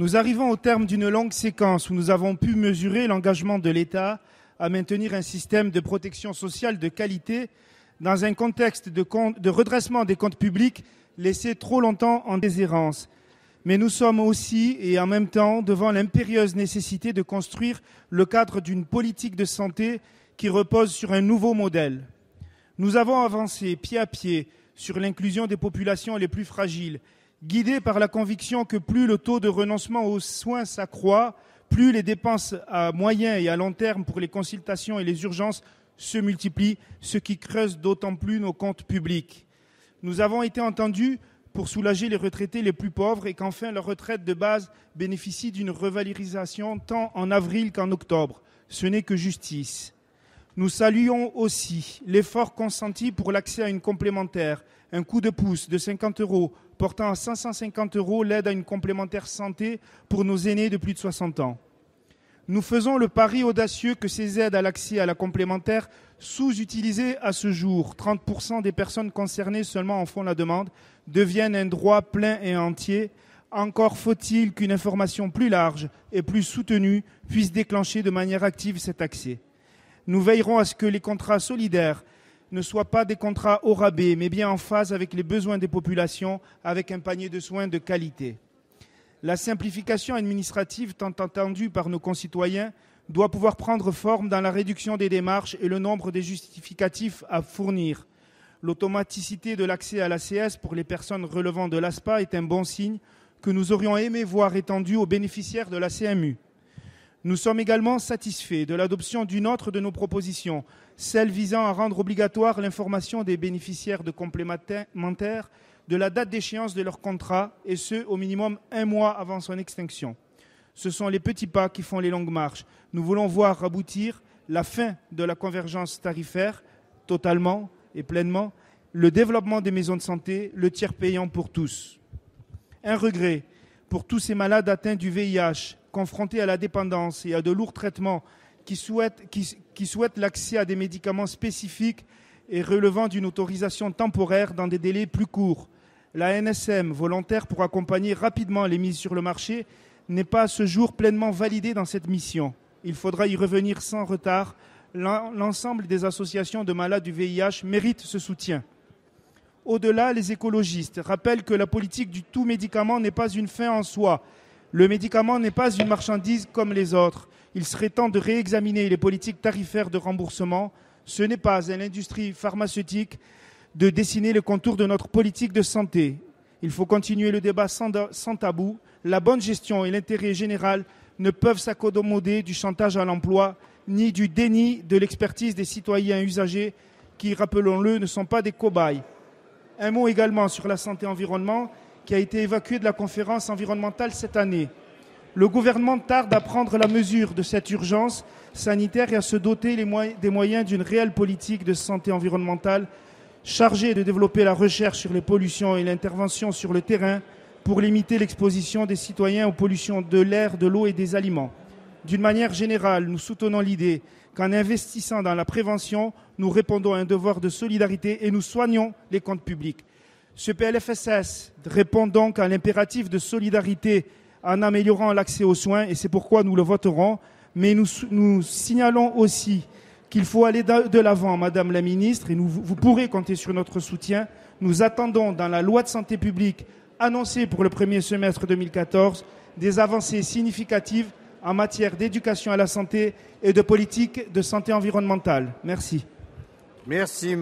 Nous arrivons au terme d'une longue séquence où nous avons pu mesurer l'engagement de l'État à maintenir un système de protection sociale de qualité dans un contexte de redressement des comptes publics laissés trop longtemps en déshérence. Mais nous sommes aussi et en même temps devant l'impérieuse nécessité de construire le cadre d'une politique de santé qui repose sur un nouveau modèle. Nous avons avancé pied à pied sur l'inclusion des populations les plus fragiles, guidés par la conviction que plus le taux de renoncement aux soins s'accroît, plus les dépenses à moyen et à long terme pour les consultations et les urgences se multiplient, ce qui creuse d'autant plus nos comptes publics. Nous avons été entendus pour soulager les retraités les plus pauvres et qu'enfin leur retraite de base bénéficie d'une revalorisation tant en avril qu'en octobre. Ce n'est que justice. Nous saluons aussi l'effort consenti pour l'accès à une complémentaire, un coup de pouce de 50 € portant à 550 € l'aide à une complémentaire santé pour nos aînés de plus de 60 ans. Nous faisons le pari audacieux que ces aides à l'accès à la complémentaire, sous-utilisées à ce jour, 30% des personnes concernées seulement en font la demande, deviennent un droit plein et entier. Encore faut-il qu'une information plus large et plus soutenue puisse déclencher de manière active cet accès. Nous veillerons à ce que les contrats solidaires ne soient pas des contrats au rabais, mais bien en phase avec les besoins des populations, avec un panier de soins de qualité. La simplification administrative tant attendue par nos concitoyens doit pouvoir prendre forme dans la réduction des démarches et le nombre des justificatifs à fournir. L'automaticité de l'accès à l'ACS pour les personnes relevant de l'ASPA est un bon signe que nous aurions aimé voir étendu aux bénéficiaires de la CMU. Nous sommes également satisfaits de l'adoption d'une autre de nos propositions, celle visant à rendre obligatoire l'information des bénéficiaires de complémentaires de la date d'échéance de leur contrat, et ce, au minimum 1 mois avant son extinction. Ce sont les petits pas qui font les longues marches. Nous voulons voir aboutir la fin de la convergence tarifaire, totalement et pleinement, le développement des maisons de santé, le tiers payant pour tous. Un regret pour tous ces malades atteints du VIH, confrontés à la dépendance et à de lourds traitements, qui souhaitent l'accès à des médicaments spécifiques et relevant d'une autorisation temporaire dans des délais plus courts. La NSM, volontaire pour accompagner rapidement les mises sur le marché, n'est pas à ce jour pleinement validée dans cette mission. Il faudra y revenir sans retard. L'ensemble des associations de malades du VIH méritent ce soutien. Au-delà, les écologistes rappellent que la politique du tout médicament n'est pas une fin en soi. Le médicament n'est pas une marchandise comme les autres. Il serait temps de réexaminer les politiques tarifaires de remboursement. Ce n'est pas à l'industrie pharmaceutique de dessiner les contours de notre politique de santé. Il faut continuer le débat sans tabou. La bonne gestion et l'intérêt général ne peuvent s'accommoder du chantage à l'emploi ni du déni de l'expertise des citoyens usagers qui, rappelons-le, ne sont pas des cobayes. Un mot également sur la santé-environnement qui a été évacuée de la conférence environnementale cette année. Le gouvernement tarde à prendre la mesure de cette urgence sanitaire et à se doter des moyens d'une réelle politique de santé environnementale chargée de développer la recherche sur les pollutions et l'intervention sur le terrain pour limiter l'exposition des citoyens aux pollutions de l'air, de l'eau et des aliments. D'une manière générale, nous soutenons l'idée qu'en investissant dans la prévention, nous répondons à un devoir de solidarité et nous soignons les comptes publics. Ce PLFSS répond donc à l'impératif de solidarité en améliorant l'accès aux soins et c'est pourquoi nous le voterons. Mais nous signalons aussi qu'il faut aller de l'avant, Madame la Ministre, et vous pourrez compter sur notre soutien. Nous attendons dans la loi de santé publique annoncée pour le premier semestre 2014 des avancées significatives en matière d'éducation à la santé et de politique de santé environnementale. Merci. Merci.